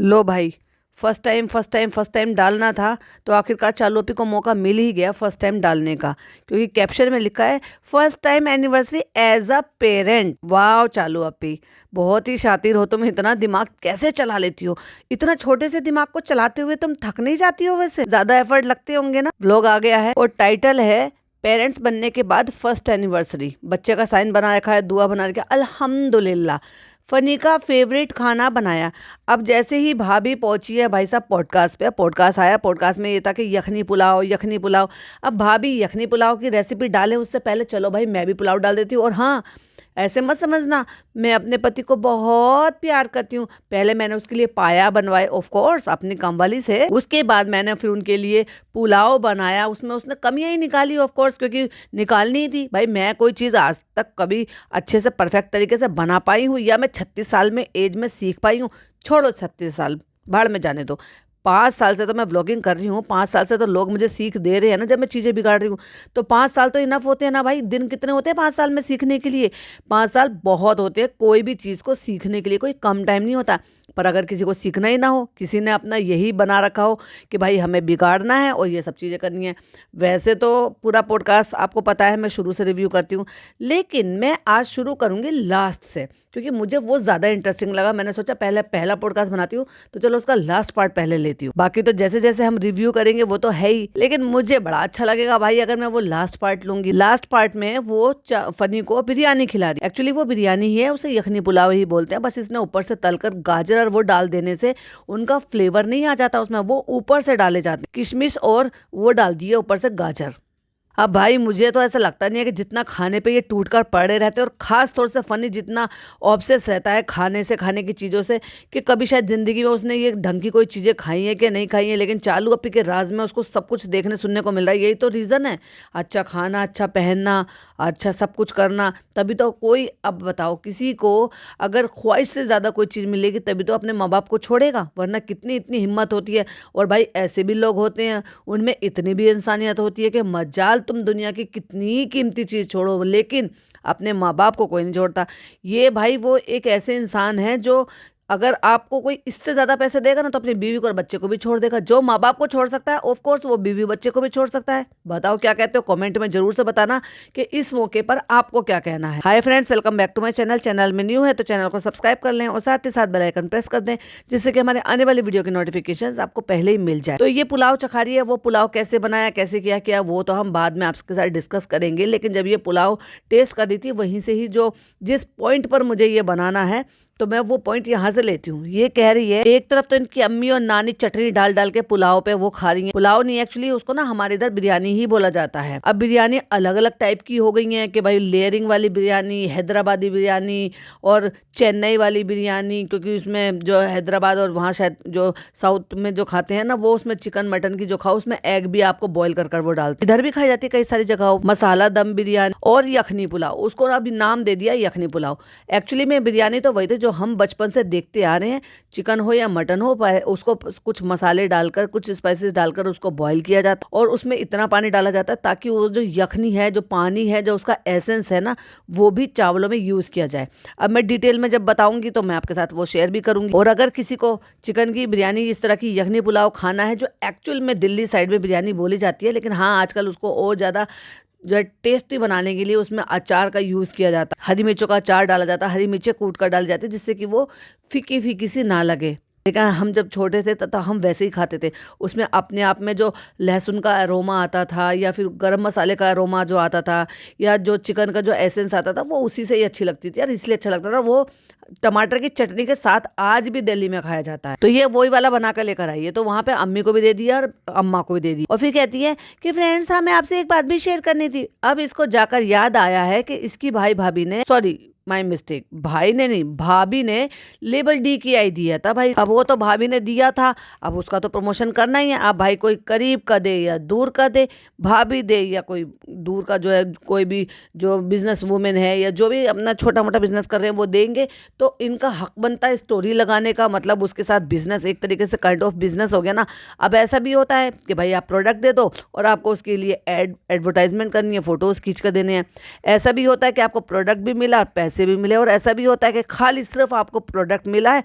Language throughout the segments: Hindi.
लो भाई, फर्स्ट टाइम डालना था तो आखिरकार चालू अपी को मौका मिल ही गया फर्स्ट टाइम डालने का, क्योंकि कैप्शन में लिखा है first time anniversary as a parent. वाह चालू अपी, बहुत ही शातिर हो तुम। इतना दिमाग कैसे चला लेती हो? इतना छोटे से दिमाग को चलाते हुए तुम थक नहीं जाती हो? वैसे ज्यादा एफर्ट लगते होंगे ना। व्लॉग आ गया है और टाइटल है पेरेंट्स बनने के बाद फर्स्ट एनिवर्सरी। बच्चे का साइन बना रखा है, दुआ बना रखा है, अल्हम्दुलिल्लाह। फनी का फेवरेट खाना बनाया। अब जैसे ही भाभी पहुंची है भाई साहब पॉडकास्ट पे, पॉडकास्ट आया, पॉडकास्ट में ये था कि यखनी पुलाव यखनी पुलाव। अब भाभी यखनी पुलाव की रेसिपी डाले उससे पहले चलो भाई मैं भी पुलाव डाल देती हूँ। और हाँ, ऐसे मत समझना, मैं अपने पति को बहुत प्यार करती हूँ। पहले मैंने उसके लिए पाया बनवाए ऑफ कोर्स अपनी कामवाली से, उसके बाद मैंने फिर उनके लिए पुलाव बनाया। उसमें उसने कमियां ही निकाली ऑफ कोर्स, क्योंकि निकालनी ही थी भाई। मैं कोई चीज़ आज तक कभी अच्छे से परफेक्ट तरीके से बना पाई हूँ या मैं 36 साल में एज में सीख पाई हूँ? छोड़ो 36 साल, भाड़ में जाने दो। 5 साल से तो मैं व्लॉगिंग कर रही हूँ, 5 साल से तो लोग मुझे सीख दे रहे हैं ना जब मैं चीज़ें बिगाड़ रही हूँ। तो 5 साल तो इनफ होते हैं ना भाई। दिन कितने होते हैं 5 साल में सीखने के लिए? 5 साल बहुत होते हैं कोई भी चीज़ को सीखने के लिए, कोई कम टाइम नहीं होता। पर अगर किसी को सीखना ही ना हो, किसी ने अपना यही बना रखा हो कि भाई हमें बिगाड़ना है और ये सब चीज़ें करनी है। वैसे तो पूरा पॉडकास्ट आपको पता है मैं शुरू से रिव्यू करती हूँ, लेकिन मैं आज शुरू करूँगी लास्ट से, क्योंकि मुझे वो ज़्यादा इंटरेस्टिंग लगा। मैंने सोचा पहले पहला पॉडकास्ट बनाती हूँ तो चलो उसका लास्ट पार्ट पहले लेती हूँ। बाकी तो जैसे जैसे हम रिव्यू करेंगे वो तो है ही, लेकिन मुझे बड़ा अच्छा लगेगा भाई अगर मैं वो लास्ट पार्ट लूंगी। लास्ट पार्ट में वो फनी को बिरयानी खिला रही, एक्चुअली वो बिरयानी ही है, उसे यखनी पुलाव ही बोलते हैं। बस इसने ऊपर से तलकर गाजर और वो डाल देने से उनका फ्लेवर नहीं आ जाता उसमें, वो ऊपर से डाले जाते हैं किशमिश और वो डाल दिए ऊपर से गाजर। अब भाई मुझे तो ऐसा लगता नहीं है कि जितना खाने पे ये टूट कर पड़े रहते हैं, और ख़ास तौर से फनी जितना ऑब्सेस रहता है खाने से, खाने की चीज़ों से, कि कभी शायद ज़िंदगी में उसने ये ढंग की कोई चीज़ें खाई हैं कि नहीं खाई हैं। लेकिन चालू अपी के राज में उसको सब कुछ देखने सुनने को मिल रहा है। यही तो रीज़न है, अच्छा खाना, अच्छा पहनना, अच्छा सब कुछ करना। तभी तो कोई, अब बताओ किसी को अगर ख्वाहिश से ज़्यादा कोई चीज़ मिलेगी तभी तो अपने माँ बाप को छोड़ेगा, वरना कितनी इतनी हिम्मत होती है। और भाई ऐसे भी लोग होते हैं, उनमें इतनी भी इंसानियत होती है कि मजाल तुम दुनिया की कितनी कीमती चीज़ छोड़ो लेकिन अपने माँ बाप को कोई नहीं छोड़ता। ये भाई वो एक ऐसे इंसान है जो अगर आपको कोई इससे ज़्यादा पैसे देगा ना तो अपनी बीवी को और बच्चे को भी छोड़ देगा। जो माँ बाप को छोड़ सकता है ऑफ कोर्स वो बीवी बच्चे को भी छोड़ सकता है। बताओ क्या कहते हो, कमेंट में जरूर से बताना कि इस मौके पर आपको क्या कहना है। Hi friends, welcome back to my channel. Channel में न्यू है तो चैनल को सब्सक्राइब कर लें और साथ ही साथ बेल आइकन प्रेस कर दें, जिससे कि हमारे आने वाली वीडियो की नोटिफिकेशन आपको पहले ही मिल जाए। तो ये पुलाव चखा रही है, वो पुलाव कैसे बनाया, कैसे किया किया वो तो हम बाद में आपके साथ डिस्कस करेंगे। लेकिन जब ये पुलाव टेस्ट कर रही थी वहीं से ही जो जिस पॉइंट पर मुझे ये बनाना है तो मैं वो पॉइंट यहाँ से लेती हूँ। ये कह रही है एक तरफ तो इनकी अम्मी और नानी चटनी डाल डाल के पुलाव पे वो खा रही है। पुलाव नहीं, एक्चुअली उसको ना हमारे इधर बिरयानी ही बोला जाता है। अब बिरयानी अलग अलग टाइप की हो गई है कि भाई लेयरिंग वाली बिरयानी, हैदराबादी बिरयानी और चेन्नई वाली बिरयानी, क्योंकि उसमें जो हैदराबाद और वहाँ शायद जो साउथ में जो खाते हैं ना वो उसमें चिकन मटन की जो खाओ उसमें एग भी आपको बॉईल कर वो डालते। इधर भी खाई जाती है कई सारी जगहों, मसाला दम बिरयानी और यखनी पुलाव। उसको अभी नाम दे दिया यखनी पुलाव। एक्चुअली में बिरयानी तो वही थे जो हम बचपन से देखते आ रहे हैं, चिकन हो या मटन हो, उसको कुछ मसाले डालकर कुछ स्पाइसेस डालकर उसको बॉईल किया जाता है और उसमें इतना पानी डाला जाता है ताकि वो जो यखनी है, जो पानी है, जो उसका एसेंस है ना, वो भी चावलों में यूज़ किया जाए। अब मैं डिटेल में जब बताऊंगी तो मैं आपके साथ वो शेयर भी करूंगी। और अगर किसी को चिकन की बिरयानी, इस तरह की यखनी पुलाव खाना है जो एक्चुअल में दिल्ली साइड में बिरयानी बोली जाती है, लेकिन हाँ आजकल उसको और ज़्यादा जो है टेस्टी बनाने के लिए उसमें अचार का यूज़ किया जाता है। हरी मिर्चों का अचार डाला जाता है, हरी मिर्चें कूट कर डाली जाती है जिससे कि वो फीकी फीकी सी ना लगे। लेकिन हम जब छोटे थे तब हम वैसे ही खाते थे। उसमें अपने आप में जो लहसुन का अरोमा आता था या फिर गरम मसाले का अरोमा जो आता था या जो चिकन का जो एसेंस आता था वो उसी से ही अच्छी लगती थी यार, इसलिए अच्छा लगता था। वो टमाटर की चटनी के साथ आज भी दिल्ली में खाया जाता है। तो ये वही वाला बना कर लेकर आई है, तो वहां पे अम्मी को भी दे दिया और अम्मा को भी दे दी। और फिर कहती है कि फ्रेंड्स हमें आपसे एक बात भी शेयर करनी थी। अब इसको जाकर याद आया है कि इसकी भाई भाभी ने, सॉरी माई मिस्टेक, भाई ने नहीं भाभी ने लेबल डी की आई दिया था भाई। अब वो तो भाभी ने दिया था, अब उसका तो प्रमोशन करना ही है। अब भाई कोई करीब का दे या दूर का दे, भाभी दे या कोई दूर का जो है कोई भी जो बिजनेस वुमेन है या जो भी अपना छोटा मोटा बिजनेस कर रहे हैं वो देंगे, तो इनका हक बनता है स्टोरी लगाने का। मतलब उसके साथ बिजनेस एक तरीके से काइंड ऑफ बिजनेस हो गया ना। अब ऐसा भी होता है कि भाई आप प्रोडक्ट दे दो और आपको उसके लिए एडवर्टाइजमेंट करनी है, फोटोज खींच कर देने हैं। ऐसा भी होता है कि आपको प्रोडक्ट भी मिला, पैसे पैसे भी मिले। और ऐसा भी होता है कि खाली सिर्फ आपको प्रोडक्ट मिला है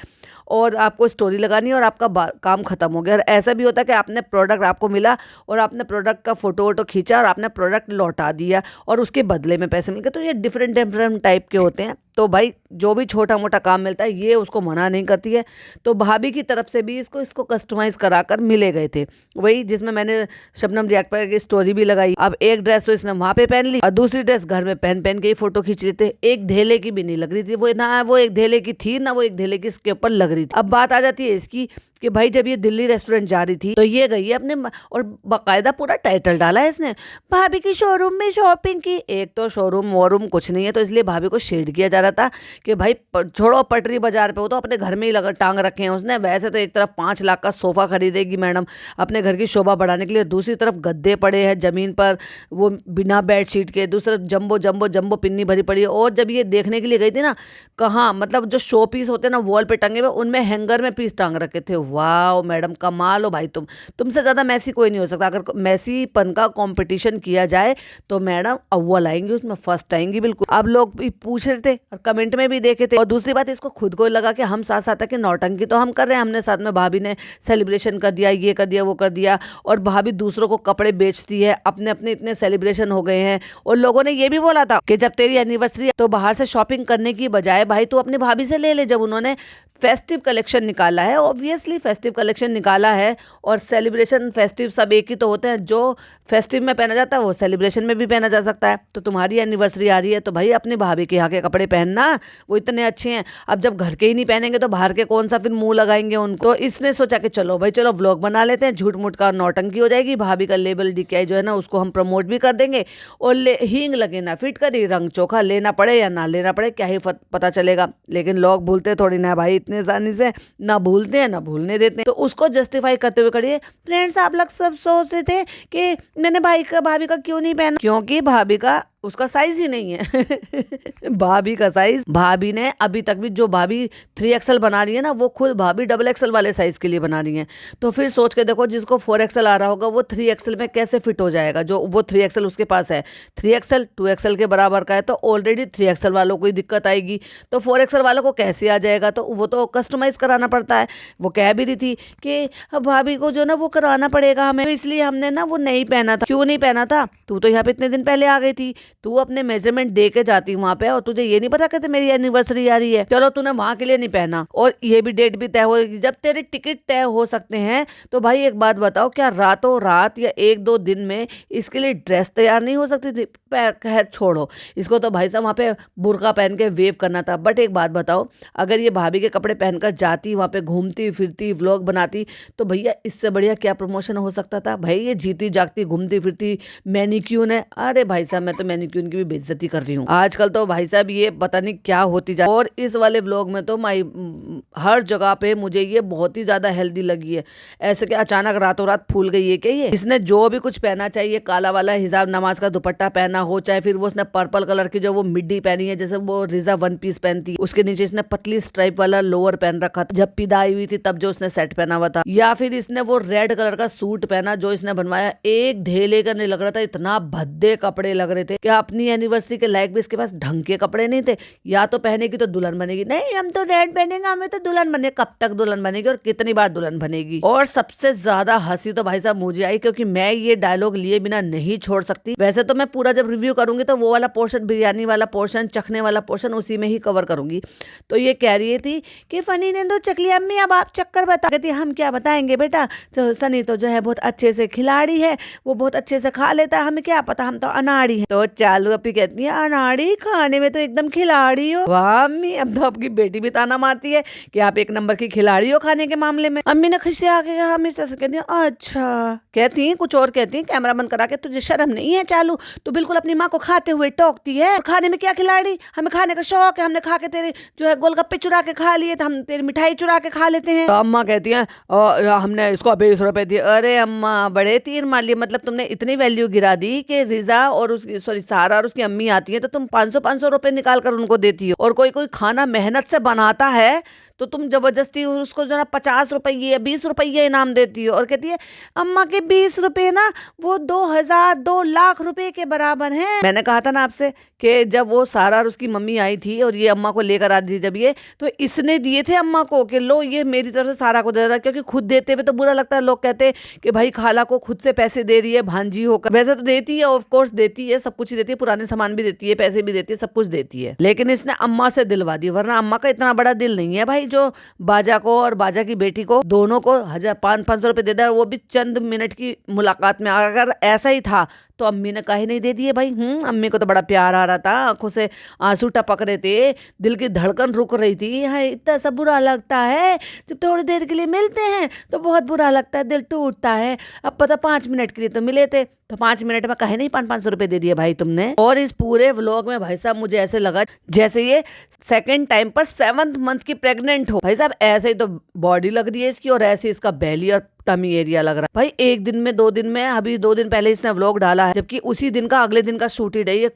और आपको स्टोरी लगानी है और आपका काम खत्म हो गया। और ऐसा भी होता है कि आपने प्रोडक्ट आपको मिला और आपने प्रोडक्ट का फोटो वोटो खींचा और आपने प्रोडक्ट लौटा दिया और उसके बदले में पैसे मिल गए। तो ये डिफरेंट डिफरेंट टाइप के होते हैं। तो भाई जो भी छोटा मोटा काम मिलता है ये उसको मना नहीं करती है। तो भाभी की तरफ से भी इसको कस्टमाइज़ कराकर मिले गए थे, वही जिसमें मैंने शबनम रिएक्ट पर की स्टोरी भी लगाई। अब एक ड्रेस तो इसने वहाँ पे पहन ली और दूसरी ड्रेस घर में पहन पहन के ही फोटो खींच रहे थे। एक धेले की भी नहीं लग रही थी वो, ना वो एक धेले की थी ना वो एक धेले की इसके ऊपर लग रही थी। अब बात आ जाती है इसकी कि भाई जब ये दिल्ली रेस्टोरेंट जा रही थी तो ये गई है अपने और बाकायदा पूरा टाइटल डाला है इसने, भाभी की शोरूम में शॉपिंग की। एक तो शोरूम वोरूम कुछ नहीं है, तो इसलिए भाभी को शेड किया जा रहा था कि भाई छोड़ो पटरी बाजार पे, हो तो अपने घर में ही लगा टांग रखे हैं उसने। वैसे तो एक तरफ 5 लाख का सोफा खरीदेगी मैडम अपने घर की शोभा बढ़ाने के लिए, दूसरी तरफ गद्दे पड़े हैं जमीन पर वो बिना बेडशीट के, दूसरा जम्बो जम्बो जम्बो पिन्नी भरी पड़ी है। और जब ये देखने के लिए गई थी ना, कहाँ मतलब जो शो पीस होते हैं ना वॉल पे टंगे हुए, उनमें हैंगर में पीस टांग रखे थे। वाह मैडम कमाल हो भाई, तुमसे ज़्यादा मैसी कोई नहीं हो सकता। अगर मैसीपन का कंपटीशन किया जाए तो मैडम अव्वल आएंगी उसमें, फर्स्ट आएंगी बिल्कुल। अब लोग भी पूछ रहे थे और कमेंट में भी देखे थे। और दूसरी बात इसको खुद को लगा कि हम साथ साथ कि नौटंकी तो हम कर रहे हैं, हमने साथ में भाभी ने सेलिब्रेशन कर दिया, ये कर दिया वो कर दिया। और भाभी दूसरों को कपड़े बेचती है, अपने अपने इतने सेलिब्रेशन हो गए हैं। और लोगों ने ये भी बोला था कि जब तेरी एनिवर्सरी तो बाहर से शॉपिंग करने की बजाय भाई तू अपनी भाभी से ले ले। जब उन्होंने फेस्टिव कलेक्शन निकाला है, ऑब्वियसली फेस्टिव कलेक्शन निकाला है, और सेलिब्रेशन फेस्टिव सब एक ही तो होते हैं। जो फेस्टिव में पहना जाता है वो सेलिब्रेशन में भी पहना जा सकता है। तो तुम्हारी एनिवर्सरी आ रही है तो भाई अपनी भाभी के यहाँ के कपड़े पहनना, वो इतने अच्छे हैं। अब जब घर के ही नहीं पहनेंगे तो बाहर के कौन सा फिर मुंह लगाएंगे उनको। इसने सोचा कि चलो भाई चलो व्लॉग बना लेते हैं, झूठ मूठ का नौटंकी हो जाएगी, भाभी का लेबल डीकेआई जो है ना उसको हम प्रमोट भी कर देंगे। और हींग लगे ना फिट करी, रंग चोखा लेना पड़े या ना लेना पड़े क्या ही पता चलेगा। लेकिन लोग भूलते थोड़ी ना भाई, इतने आसानी से ना भूलते हैं ना भूलने देते हैं। तो उसको जस्टिफाई करते हुए खड़ी है, फ्रेंड्स आप लोग सब सोच रहे थे कि मैंने भाभी का क्यों नहीं पहना, क्योंकि भाभी का उसका साइज ही नहीं है। भाभी का साइज, भाभी ने अभी तक भी जो भाभी 3XL बना रही है ना वो खुद भाभी XXL वाले साइज के लिए बना रही है। तो फिर सोच के देखो जिसको 4XL आ रहा होगा वो 3XL में कैसे फिट हो जाएगा, जो वो 3XL उसके पास है। 3XL 2XL के बराबर का है तो ऑलरेडी 3XL वालों को ही दिक्कत आएगी, तो 4XL वालों को कैसे आ जाएगा। तो वो तो कस्टमाइज कराना पड़ता है। वो कह भी रही थी कि भाभी को जो ना वो करवाना पड़ेगा हमें, तो इसलिए हमने ना वो नहीं पहना था। क्यों नहीं पहना था, तू तो यहाँ पे इतने दिन पहले आ गई थी, तू अपने मेजरमेंट दे के जाती वहां पे, और तुझे ये नहीं पता कि मेरी एनिवर्सरी आ रही है। चलो तूने वहां के लिए नहीं पहना और ये भी डेट भी तय होगी। जब तेरे टिकट तय हो सकते हैं तो भाई एक बात बताओ, क्या रातों रात या 1-2 दिन में इसके लिए ड्रेस तैयार नहीं हो सकती थी। खैर छोड़ो इसको, तो भाई साहब वहाँ पे बुर्का पहन के वेव करना था। बट एक बात बताओ, अगर ये भाभी के कपड़े पहनकर जाती वहाँ पे घूमती फिरती व्लॉग बनाती तो भैया इससे बढ़िया क्या प्रमोशन हो सकता था। भाई ये जीती जागती घूमती फिरती मैनिक्यून है। अरे भाई साहब मैं तो मैनिक्यून की भी बेइज्जती कर रही हूँ आजकल तो भाई साहब, ये पता नहीं क्या होती जा। और इस वाले व्लॉग में तो हर जगह पे मुझे ये बहुत ही ज्यादा हेल्दी लगी है। ऐसे कि अचानक रातों रात फूल गई है क्या ये। इसने जो भी कुछ पहना चाहिए, काला वाला हिजाब नमाज का दुपट्टा पहना हो, चाहे फिर वो उसने पर्पल कलर की जो वो मिड्डी पहनी है जैसे वो रिजा 1 पीस पहनती है, उसके नीचे इसने पतली स्ट्राइप वाला लोअर पहन रखा था जब पिदाई हुई थी तब जो उसने सेट पहना हुआ था। या फिर इसने वो रेड कलर का सूट पहना जो इसने बनवाया, एक ढेले का नहीं लग रहा था, इतना भद्दे कपड़े लग रहे थे। क्या अपनी एनिवर्सरी के लायक भी इसके पास ढंग के कपड़े नहीं थे। या तो पहनेगी तो दुल्हन बनेगी, नहीं हम तो रेड पहनेंगे, हमें तो दुल्हन बने। कब तक दुल्हन बनेगी और कितनी बार दुल्हन बनेगी। और सबसे ज्यादा हंसी तो भाई साहब मुझे आई, क्योंकि मैं ये डायलॉग लिए बिना नहीं छोड़ सकती। वैसे तो मैं पूरा जब रिव्यू करूंगी तो वो वाला पोर्शन, बिरयानी वाला पोर्शन, चखने वाला पोर्शन उसी में ही कवर करूंगी। तो ये कह रही थी कि फनी ने तो चकली अम्मी अब आप चक्कर बता, कहती हम क्या बताएंगे बेटा, तो सनी तो जो है बहुत अच्छे से खिलाड़ी है, वो बहुत अच्छे से खा लेता है, हमें क्या पता, हम तो अनाड़ी है। तो चालू अपनी कहती है अनाड़ी, खाने में तो एकदम खिलाड़ी हो। वाह अम्मी, अब तो आपकी बेटी भी ताना मारती है कि आप एक नंबर की खिलाड़ी हो खाने के मामले में। अम्मी ने खुशी आके कहा, हमेशा से कहती है अच्छा, कहती है कुछ और, कहती है कैमरा बंद करा के, तुझे शर्म नहीं है चालू, तू बिल्कुल अपनी माँ को खाते हुए टोकती है। खाने में क्या खिलाड़ी, हमें खाने का शौक है, हमने खा के तेरे जो है गोलगप्पे चुरा के खा लिए, तो हम तेरी मिठाई चुरा के खा लेते हैं। तो अम्मा कहती है हमने इसको 20 रुपए दिए। अरे अम्मा बड़े तीर मार लिए, मतलब तुमने इतनी वैल्यू गिरा दी कि रिजा और उसकी सारा और उसकी अम्मी आती है तो तुम 500 रुपए निकाल कर उनको देती हो। और कोई कोई खाना मेहनत से बनाता है तो तुम जबरदस्ती उसको जो ना 50 रुपये 20 रुपये इनाम देती हो और कहती है अम्मा के 20 रुपये ना वो 2000 2 लाख रुपए के बराबर हैं। मैंने कहा था ना आपसे कि जब वो सारा और उसकी मम्मी आई थी और ये अम्मा को लेकर आ थी जब ये, तो इसने दिए थे अम्मा को कि लो ये मेरी तरफ से सारा को दे रहा, क्योंकि खुद देते हुए तो बुरा लगता है। लोग कहते हैं कि भाई खाला को खुद से पैसे दे रही है भांजी होकर। वैसे तो देती है, ऑफ कोर्स देती है, सब कुछ ही देती है, पुराने सामान भी देती है, पैसे भी देती है, सब कुछ देती है, लेकिन इसने अम्मा से दिलवा दी। वरना अम्मा का इतना बड़ा दिल नहीं है भाई जो बाजा को और बाजा की बेटी को दोनों को 1000 500 रुपए दे दे, वो भी चंद मिनट की मुलाकात में। अगर ऐसा ही था तो अम्मी ने काहे नहीं दे दिए भाई। अम्मी को तो बड़ा प्यार आ रहा था, आंखों से आंसू टपक रहे थे, दिल की धड़कन रुक रही थी। यहाँ इतना सा बुरा लगता है जब थोड़ी देर के लिए मिलते हैं तो बहुत बुरा लगता है, दिल टूटता है। अब पता 5 मिनट के लिए तो मिले थे, तो 5 मिनट में कहे नहीं 500 रुपए दे दिए भाई तुमने। और इस पूरे व्लॉग में भाई साहब मुझे ऐसे लगा जैसे ये सेकंड टाइम पर 7th मंथ की प्रेग्नेंट हो। भाई साहब ऐसे ही तो बॉडी लग रही है इसकी और ऐसे इसका बेली और टमी एरिया लग रहा है। भाई एक दिन में 2 दिन में, अभी 2 दिन पहले इसने व्लॉग डाला है, जबकि उसी दिन का अगले दिन का शूट ही रही है।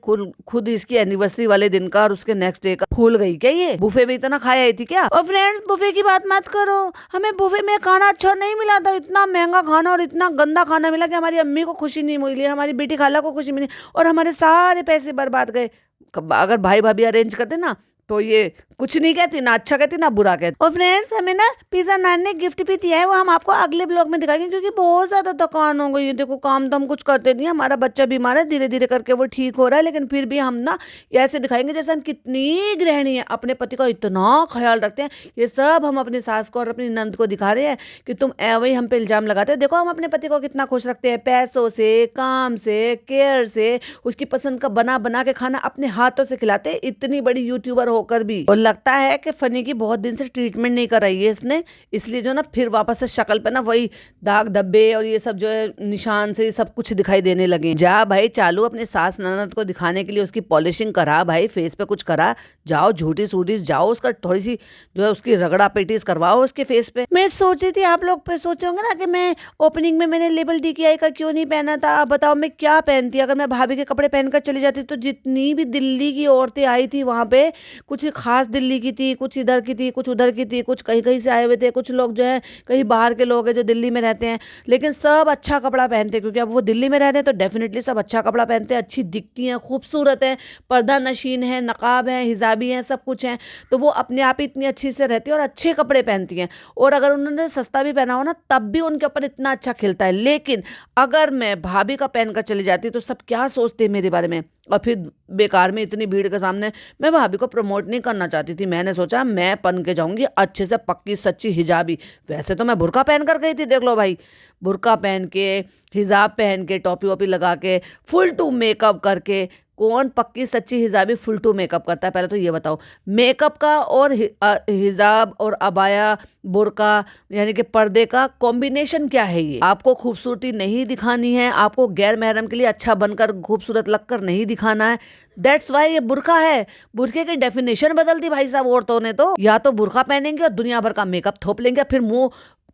खुद इसकी एनिवर्सरी वाले दिन का और उसके नेक्स्ट डे का फूल गई क्या ये? बुफे में इतना खाया आई थी क्या? और फ्रेंड्स बुफे की बात मत करो, हमें बुफे में खाना अच्छा नहीं मिला था। इतना महंगा खाना और इतना गंदा खाना मिला कि हमारी अम्मी को खुशी नहीं मिली, हमारी बेटी खाला को खुशी मिली और हमारे सारे पैसे बर्बाद गए। अगर भाई भाभी अरेंज करते ना तो ये कुछ नहीं कहती, ना अच्छा कहती ना बुरा कहती। और फ्रेंड्स हमें ना पिज्जा नान ने गिफ्ट भी दिया है, वो हम आपको अगले ब्लॉग में दिखाएंगे, क्योंकि बहुत ज्यादा थकान हो गई है। देखो काम तो हम कुछ करते नहीं, हमारा बच्चा बीमार है, धीरे धीरे करके वो ठीक हो रहा है, लेकिन फिर भी हम ना ऐसे दिखाएंगे जैसे हम कितनी गृहिणी है, अपने पति का इतना ख्याल रखते हैं। ये सब हम अपनी सास को और अपनी नंद को दिखा रहे हैं कि तुम वही हम पे इल्जाम लगाते हो। देखो हम अपने पति को कितना खुश रखते हैं, पैसों से, काम से, केयर से, उसकी पसंद का बना बना के खाना अपने हाथों से खिलाते, इतनी बड़ी यूट्यूबर होकर भी। और लगता है कि फनी की बहुत दिन से ट्रीटमेंट नहीं कराई है इसने, इसलिए जो ना फिर वापस से शक्ल पे ना वही दाग धब्बे और ये सब जो है निशान से सब कुछ दिखाई देने लगे। जा भाई चालू अपने सास ननद को दिखाने के लिए उसकी पॉलिशिंग करा भाई, फेस पे कुछ करा, जाओ झूठी सूटीस जाओ, उसका थोड़ी सी जो है उसकी रगड़ा पेटीज करवाओ उसके फेस पे। मैं सोच रही थी आप लोग पे सोचोगे ना कि मैं ओपनिंग में मैंने लेबल DKI का क्यों नहीं पहना था। अब बताओ मैं क्या पहनती, अगर मैं भाभी के कपड़े पहनकर चली जाती तो जितनी भी दिल्ली की औरतें आई थी वहां पे, कुछ खास दिल्ली की थी, कुछ इधर की थी, कुछ उधर की थी, कुछ कहीं कहीं से आए हुए थे, कुछ लोग जो है कहीं बाहर के लोग हैं जो दिल्ली में रहते हैं, लेकिन सब अच्छा कपड़ा पहनते हैं, क्योंकि अब वो दिल्ली में रहते हैं तो डेफिनेटली सब अच्छा कपड़ा पहनते हैं, अच्छी दिखती हैं, खूबसूरत हैं, पर्दा नशीन है, नकाब है, हिजाबी हैं, सब कुछ हैं, तो वो अपने आप ही इतनी अच्छी से रहती है और अच्छे कपड़े पहनती हैं। और अगर उन्होंने सस्ता भी पहना हो ना तब भी उनके ऊपर इतना अच्छा खिलता है। लेकिन अगर मैं भाभी का पहनकर चली जाती तो सब क्या सोचते हैं मेरे बारे में, और फिर बेकार में इतनी भीड़ के सामने मैं भाभी को प्रमोट नहीं करना चाहती थी। मैंने सोचा मैं पहन के जाऊंगी अच्छे से पक्की सच्ची हिजाबी। वैसे तो मैं बुर्का पहन कर गई थी, देख लो भाई, बुर्का पहन के, हिजाब पहन के, टोपी वोपी लगा के, फुल टू मेकअप करके। कौन पक्की सच्ची हिजाबी फुल टू मेकअप करता है, पहले तो ये बताओ। मेकअप का और हिजाब और अबाया बुर्का यानी कि पर्दे का कॉम्बिनेशन क्या है ये? आपको खूबसूरती नहीं दिखानी है, आपको गैर महरम के लिए अच्छा बनकर खूबसूरत लगकर नहीं दिखाना है, दैट्स वाई ये बुर्का है। बुर्के की डेफिनेशन बदल दी भाई साहब औरतों ने तो। या तो बुर्का पहनेंगे और दुनिया भर का मेकअप थोप लेंगे, फिर मुंह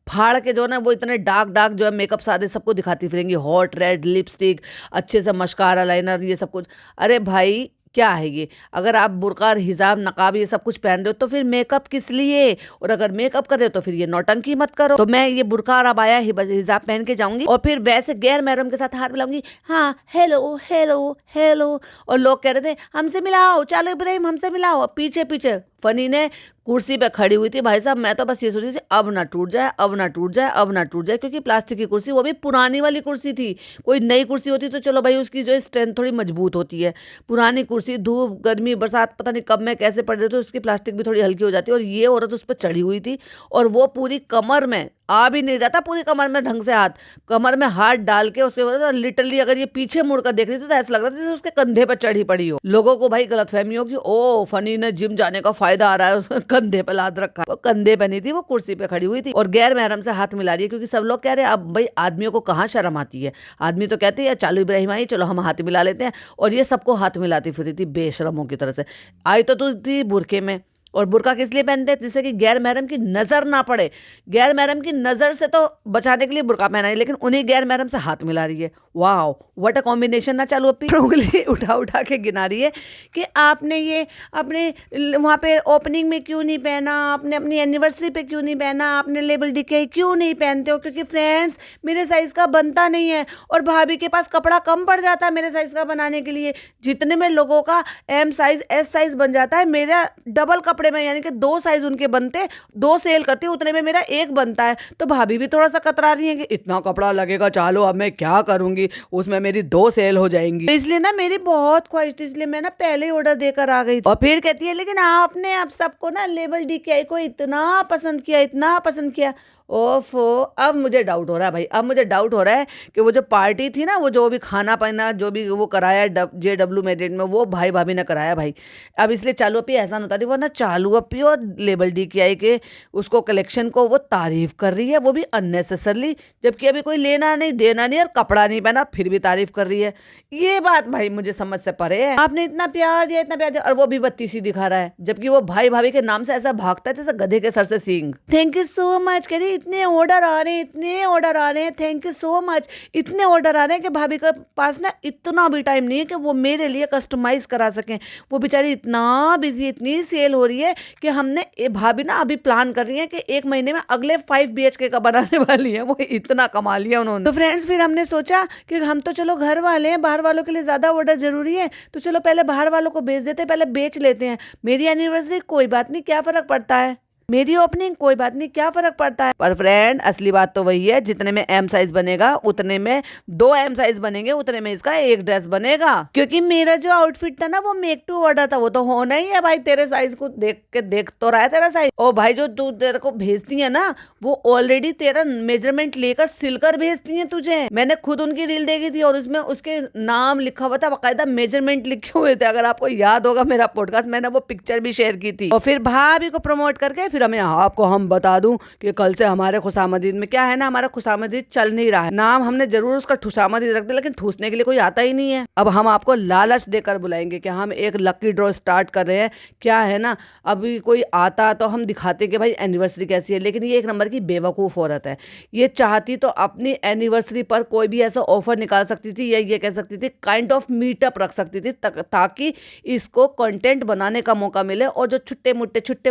फाड़ के जो ना वो इतने डार्क डार्क जो है मेकअप सारे सबको दिखाती फिरेंगी, हॉट रेड लिपस्टिक, अच्छे से मस्कारा लाइनर, ये सब कुछ। अरे भाई क्या है ये? अगर आप बुर्का हिजाब नकाब ये सब कुछ पहन रहे हो तो फिर मेकअप किस लिए? और अगर मेकअप कर रहे हो तो फिर ये नौटंकी मत करो। तो मैं ये बुर्का और अबाया हिजाब पहन के जाऊंगी और फिर वैसे गैर महरम के साथ हाथ मिलाऊंगी, हाँ हेलो हेलो हेलो, और लोग कह रहे थे हमसे मिलाओ, चलो इब्राहिम हमसे मिलाओ। पीछे पीछे फनी ने कुर्सी पे खड़ी हुई थी भाई साहब, मैं तो बस ये सोच रही थी अब ना टूट जाए, अब ना टूट जाए, अब ना टूट जाए, क्योंकि प्लास्टिक की कुर्सी, वो भी पुरानी वाली कुर्सी थी। कोई नई कुर्सी होती तो चलो भाई उसकी जो है स्ट्रेंथ थोड़ी मजबूत होती है, पुरानी कुर्सी धूप गर्मी बरसात पता नहीं कब में कैसे पड़ रही थी, उसकी प्लास्टिक भी थोड़ी हल्की हो जाती है। और ये औरत उस पर चढ़ी हुई थी और वो पूरी कमर में आ भी नहीं रहा था, पूरी कमर में ढंग से हाथ, कमर में हाथ डाल के उसके बाद लिटरली अगर ये पीछे मुड़कर देख रही थी तो ऐसा लग रहा था जैसे उसके कंधे पर चढ़ी पड़ी हो। लोगों को भाई गलतफहमी हो कि ओ फनी ने जिम जाने का फायदा आ रहा है, उसने कंधे पे लाद रखा। वो कंधे पे नहीं थी, वो कुर्सी पे खड़ी हुई थी और गैर महरम से हाथ मिला रही है, क्योंकि सब लोग कह रहे हैं अब भाई आदमियों को कहाँ शर्म आती है। आदमी तो कहते हैं चालू इब्राहिम आई, चलो हम हाथ मिला लेते हैं, और ये सबको हाथ मिलाती फिरी थी बेशरमों की तरह से। आई तो तू थी बुरके में और बुर्का किस लिए पहनते हैं? जिससे कि गैर महरम की नजर ना पड़े। गैर महरम की नजर से तो बचाने के लिए बुर्का पहना है, लेकिन उन्हीं गैर महरम से हाथ मिला रही है। वाह, व्हाट अ कॉम्बिनेशन ना। चालू अपनी उंगली उठा उठा के गिना रही है कि आपने ये अपने वहाँ पे ओपनिंग में क्यों नहीं पहना, आपने अपनी एनिवर्सरी पे क्यों नहीं पहना, आपने लेबल डीके क्यों नहीं पहनते हो? क्योंकि फ्रेंड्स मेरे साइज का बनता नहीं है और भाभी के पास कपड़ा कम पड़ जाता है मेरे साइज का बनाने के लिए। जितने में लोगों का एम साइज एस साइज बन जाता है, मेरा डबल कपड़े में यानी कि 2 साइज उनके बनते, 2 सेल करती, उतने में मेरा 1 बनता है। तो भाभी भी थोड़ा सा कतरा रही है कि इतना कपड़ा लगेगा, चलो अब मैं क्या करूंगी, उसमें मेरी 2 सेल हो जाएंगी। तो इसलिए ना मेरी बहुत ख्वाहिश थी, इसलिए मैं ना पहले ही ऑर्डर देकर आ गई। और फिर कहती है लेकिन आपने आप सबको ना लेबल डीके को इतना पसंद किया, इतना पसंद किया। ओफो, अब मुझे डाउट हो रहा है भाई, अब मुझे डाउट हो रहा है कि वो जो पार्टी थी ना, वो जो भी खाना पीना जो भी वो कराया JW मैरिड में, वो भाई भाभी ने कराया भाई। अब इसलिए चालू अपी एहसान होता रही, वरना चालू अपी और लेबल DKI के उसको कलेक्शन को वो तारीफ कर रही है, वो भी अननेसेसरली, जबकि अभी कोई लेना नहीं देना नहीं और कपड़ा नहीं पहना, फिर भी तारीफ कर रही है। ये बात भाई मुझे समझ से परे है। आपने इतना प्यार दिया, इतना प्यार दिया, और वो भी बत्ती सी दिखा रहा है, जबकि वो भाई भाभी के नाम से ऐसा भागता है जैसे गधे के सर से सींग। थैंक यू सो मच, कह रही इतने ऑर्डर आ रहे हैं, इतने ऑर्डर आ रहे हैं, थैंक यू सो मच। इतने ऑर्डर आ रहे हैं कि भाभी के पास ना इतना भी टाइम नहीं है कि वो मेरे लिए कस्टमाइज करा सकें। वो बेचारी इतना बिजी, इतनी सेल हो रही है कि हमने भाभी ना अभी प्लान कर रही है कि 1 महीने में अगले 5 BHK का बनाने वाली है। वो इतना कमा लिया उन्होंने। तो फ्रेंड्स फिर हमने सोचा कि हम तो चलो घर वाले हैं, बाहर वालों के लिए ज्यादा ऑर्डर जरूरी है, तो चलो पहले बाहर वालों को बेच देते, पहले बेच लेते हैं। मेरी एनिवर्सरी कोई बात नहीं, क्या फर्क पड़ता है, मेरी ओपनिंग कोई बात नहीं, क्या फर्क पड़ता है। पर फ्रेंड असली बात तो वही है, जितने में M साइज बनेगा उतने में 2 M साइज बनेंगे, उतने में इसका 1 ड्रेस बनेगा। क्योंकि मेरा जो आउटफिट था ना वो मेक टू ऑर्डर था, वो तो होना ही है भाई। तेरे साइज को देख के देख तो रहा है तेरा साइज। ओ भाई, जो तू तेरे को भेजती है ना, वो ऑलरेडी तेरा मेजरमेंट लेकर सिलकर भेजती है तुझे। मैंने खुद उनकी रील देखी थी और उसमें उसके नाम लिखा हुआ था, बाकायदा मेजरमेंट लिखे हुए थे। अगर आपको याद होगा मेरा पॉडकास्ट, मैंने वो पिक्चर भी शेयर की थी। और फिर भाभी को प्रमोट करके फिर हमें आपको हम बता दूं कि कल से हमारे खुशामदीद में क्या है ना, हमारा खुशामदीद चल नहीं रहा है। नाम हमने जरूर उसका ठुसामदीद रख दिया, लेकिन ठूसने के लिए कोई आता ही नहीं है। अब हम आपको लालच देकर बुलाएंगे कि हम एक लकी ड्रॉ स्टार्ट कर रहे हैं। क्या है ना, अभी कोई आता तो हम दिखाते कि भाई एनिवर्सरी कैसी है, लेकिन ये एक नंबर की बेवकूफ़ औरत है। ये चाहती तो अपनी एनिवर्सरी पर कोई भी ऐसा ऑफर निकाल सकती थी, या ये कह सकती थी काइंड ऑफ मीटअप रख सकती थी, ताकि इसको कंटेंट बनाने का मौका मिले। और जो छुट्टे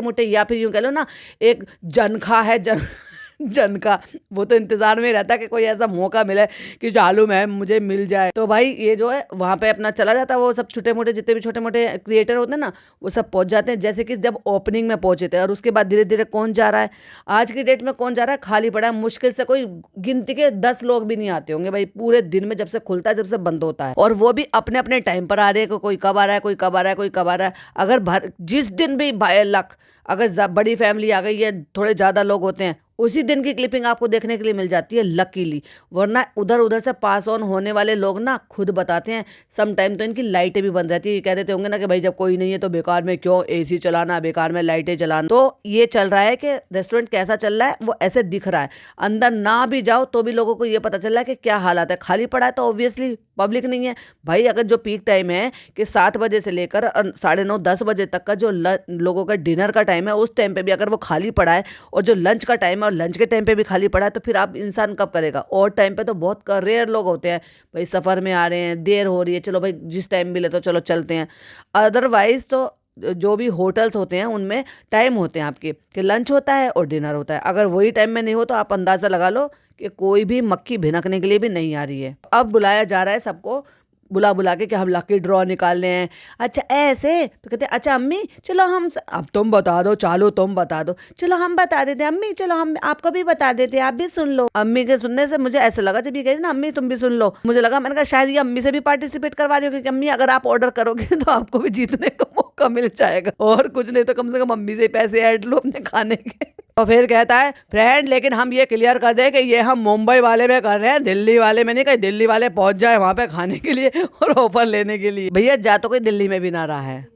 मुट्टे या फिर यूं कह लो ना, एक जनखा है जन का, वो तो इंतजार में रहता है कि कोई ऐसा मौका मिले कि चालू मैम मुझे मिल जाए। तो भाई ये जो है वहां पे अपना चला जाता है। वो सब छोटे मोटे जितने भी छोटे मोटे क्रिएटर होते हैं ना, वो सब पहुंच जाते हैं, जैसे कि जब ओपनिंग में पहुंचे थे। और उसके बाद धीरे धीरे कौन जा रहा है, आज की डेट में कौन जा रहा है, खाली पड़ा है। मुश्किल से कोई गिनती के 10 लोग भी नहीं आते होंगे भाई पूरे दिन में, जब से खुलता है जब से बंद होता है। और वो भी अपने अपने टाइम पर आ रहे हैं, कोई कब आ रहा है, कोई कब आ रहा है, कोई कब आ रहा है। अगर जिस दिन भी बाय लक अगर बड़ी फैमिली आ गई है, थोड़े ज्यादा लोग होते हैं, उसी दिन की क्लिपिंग आपको देखने के लिए मिल जाती है लकीली। वरना उधर उधर से पास ऑन होने वाले लोग ना खुद बताते हैं, सम टाइम तो इनकी लाइटें भी बंद रहती है। ये कह देते होंगे ना कि भाई जब कोई नहीं है तो बेकार में क्यों AC चलाना, बेकार में लाइटें चलाना। तो ये चल रहा है कि रेस्टोरेंट कैसा चल रहा है वो ऐसे दिख रहा है। अंदर ना भी जाओ तो भी लोगों को ये पता चल रहा है कि क्या हालात है। खाली पड़ा है तो ऑब्वियसली पब्लिक नहीं है भाई। अगर जो पीक टाइम है कि 7 बजे से लेकर 9:30 10 बजे तक का जो लोगों का डिनर का टाइम है, उस टाइम पे भी अगर वो खाली पड़ा है, और जो लंच का टाइम है और लंच के टाइम पे भी खाली पड़ा है, तो फिर आप इंसान कब करेगा। और टाइम पे तो बहुत रेयर लोग होते हैं भाई, सफ़र में आ रहे हैं, देर हो रही है, चलो भाई जिस टाइम मिले तो चलो चलते हैं। अदरवाइज तो जो भी होटल्स होते हैं उनमें टाइम होते हैं आपके कि लंच होता है और डिनर होता है। अगर वही टाइम में नहीं हो तो आप अंदाज़ा लगा लो कि कोई भी मक्खी भिनकने के लिए भी नहीं आ रही है। अब बुलाया जा रहा है सबको, बुला बुला के कि हम लकी ड्रॉ निकालने हैं। अच्छा ऐसे तो कहते अच्छा अम्मी चलो हम, अब तुम बता दो, चालू तुम बता दो, चलो हम बता देते हैं अम्मी, चलो हम आपको भी बता देते हैं, आप भी सुन लो। अम्मी के सुनने से मुझे ऐसा लगा, जब ये कही ना अम्मी तुम भी सुन लो, मुझे लगा, मैंने कहा शायद ये अम्मी से भी पार्टिसिपेट करवा रही हो, क्योंकि अम्मी अगर आप ऑर्डर करोगे तो आपको भी जीतने का मौका मिल जाएगा। और कुछ नहीं तो कम से कम अम्मी से पैसे ऐड लो अपने खाने के। तो फिर कहता है फ्रेंड लेकिन हम ये क्लियर कर दें कि ये हम मुंबई वाले में कर रहे हैं, दिल्ली वाले में नहीं। कहीं दिल्ली वाले पहुंच जाए वहां पे खाने के लिए और ऑफर लेने के लिए। भैया जा तो कोई दिल्ली में भी ना रहा है।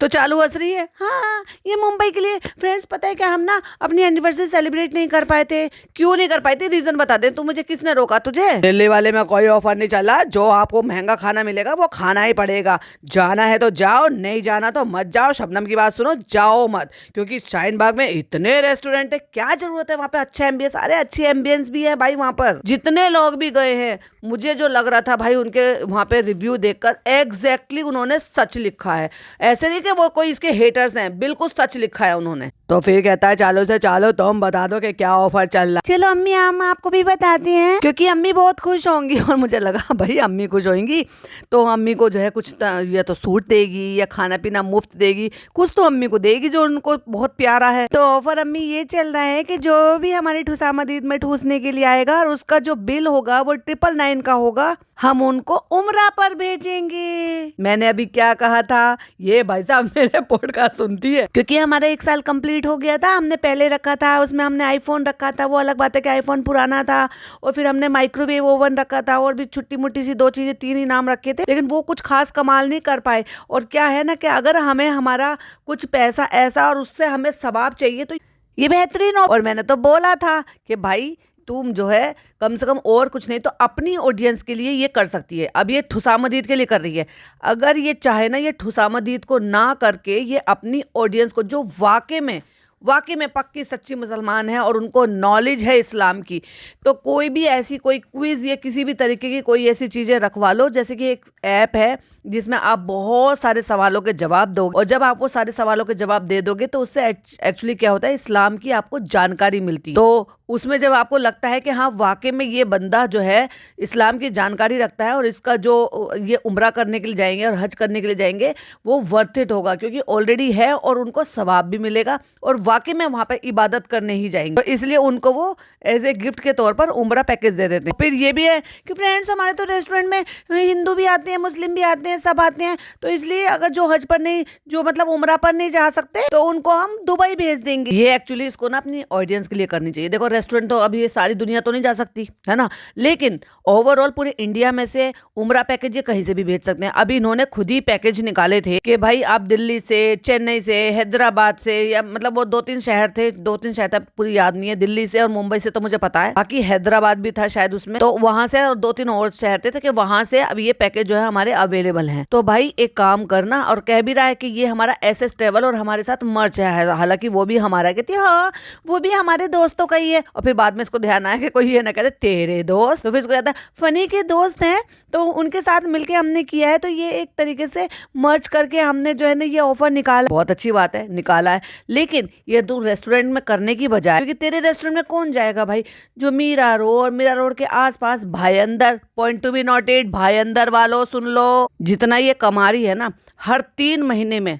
तो चालू हंस रही है, हाँ ये मुंबई के लिए। फ्रेंड्स पता है क्या, हम ना अपनी एनिवर्सरी सेलिब्रेट नहीं कर पाए थे। क्यों नहीं कर पाए थे, रीजन बता दे तू मुझे, किसने रोका तुझे? दिल्ली वाले में कोई ऑफर नहीं चला, जो आपको महंगा खाना मिलेगा वो खाना ही पड़ेगा। जाना है तो जाओ, नहीं जाना तो मत जाओ। शबनम की बात सुनो, जाओ मत, क्योंकि शाहीन बाग में इतने रेस्टोरेंट है, क्या जरूरत है वहाँ पे अच्छा एम्बियंस। अरे अच्छी एम्बियंस भी है भाई वहाँ पर, जितने लोग भी गए हैं मुझे जो लग रहा था भाई उनके वहाँ पे रिव्यू देखकर, एग्जैक्टली उन्होंने सच लिखा है। ऐसे नहीं कि वो कोई इसके हेटर्स हैं, बिल्कुल सच लिखा है उन्होंने। तो फिर कहता है चालो से चालो, तुम बता दो कि क्या ऑफर चल रहा। चलो अम्मी हम आपको भी बताते हैं, क्योंकि अम्मी बहुत खुश होंगी। और मुझे लगा भाई अम्मी खुश होंगी तो अम्मी को जो है कुछ या तो सूट देगी या खाना पीना मुफ्त देगी, कुछ तो अम्मी को देगी जो उनको बहुत प्यारा है। तो ऑफर अम्मी ये चल रहा है कि जो भी हमारी ठुसामद ईद में ठूसने के लिए आएगा और उसका जो बिल होगा वो 999 का होगा, हम उनको उम्रा पर भेजेंगे। मैंने अभी क्या कहा था, ये भाई साहब मेरे पॉडकास्ट सुनती है, क्योंकि हमारा 1 साल कंप्लीट हो गया था। हमने पहले रखा था, उसमें हमने आईफोन रखा था, वो अलग बात है कि आईफोन पुराना था, और फिर हमने माइक्रोवेव ओवन रखा था, और भी छोटी मोटी सी 2 चीजें, 3 ही नाम रखे थे, लेकिन वो कुछ खास कमाल नहीं कर पाए। और क्या है ना कि अगर हमें हमारा कुछ पैसा ऐसा और उससे हमें सवाब चाहिए तो ये बेहतरीन हो। और मैंने तो बोला था कि भाई तुम जो है कम से कम और कुछ नहीं तो अपनी ऑडियंस के लिए ये कर सकती है। अब ये ठुसामद ईद के लिए कर रही है, अगर ये चाहे ना ये ठुसामद ईद को ना करके ये अपनी ऑडियंस को जो वाकई में पक्की सच्ची मुसलमान है और उनको नॉलेज है इस्लाम की, तो कोई भी ऐसी कोई क्विज या किसी भी तरीके की कोई ऐसी चीज़ें रखवा लो। जैसे कि एक ऐप है जिसमें आप बहुत सारे सवालों के जवाब दोगे, और जब आप वो सारे सवालों के जवाब दे दोगे तो उससे एक्चुअली क्या होता है, इस्लाम की आपको जानकारी मिलती है। तो उसमें जब आपको लगता है कि हाँ वाकई में ये बंदा जो है इस्लाम की जानकारी रखता है और इसका जो ये उम्रा करने के लिए जाएंगे और हज करने के लिए जाएंगे वो वर्थ इट होगा, क्योंकि ऑलरेडी है और उनको सवाब भी मिलेगा और वाकई में वहाँ पे इबादत करने ही जाएंगे, तो इसलिए उनको वो एज ए गिफ्ट के तौर पर उम्रा पैकेज दे देते हैं। फिर ये भी है कि फ्रेंड्स हमारे तो रेस्टोरेंट में हिंदू भी आते हैं, मुस्लिम भी आते हैं, सब आते हैं, तो इसलिए अगर जो हज पर नहीं, जो मतलब उम्रा पर नहीं जा सकते तो उनको हम दुबई भेज देंगे। ये एक्चुअली इसको ना अपनी ऑडियंस के लिए करनी चाहिए। देखो रेस्टोरेंट तो अभी ये सारी दुनिया तो नहीं जा सकती है ना, लेकिन ओवरऑल पूरे इंडिया में से उम्रा पैकेज ये कहीं से भी भेज सकते हैं। अभी इन्होंने खुद ही पैकेज निकाले थे कि भाई आप दिल्ली से, चेन्नई से, हैदराबाद से, या मतलब वो 2-3 शहर थे, 2-3 शहर था, पूरी याद नहीं है, दिल्ली से और मुंबई से तो मुझे पता है, बाकी हैदराबाद भी था शायद उसमें, तो वहां से और 2-3 और शहर थे कि वहां से अब ये पैकेज जो है हमारे अवेलेबल हैं। तो भाई एक काम करना, और कह भी रहा है कि ये हमारा एसएस ट्रेवल और हमारे साथ मर्च है, हालांकि वो भी हमारा, कहती है हाँ वो भी हमारे दोस्तों का ही है। और फिर बाद में इसको ध्यान आया कि कोई ये ना कहते तेरे दोस्त, तो फिर इसको कहता है फनी के दोस्त हैं तो उनके साथ मिलके हमने किया है, तो ये एक तरीके से मर्ज करके हमने जो है ना ये ऑफर निकाला। बहुत अच्छी बात है निकाला है, लेकिन ये तू रेस्टोरेंट में करने की बजाय, क्योंकि तेरे रेस्टोरेंट में कौन जाएगा भाई, जो मीरा रोड के आसपास Bhayandar, point to be noted, Bhayandar वालों सुन लो, जितना ये कमा रही है ना हर 3 महीने में,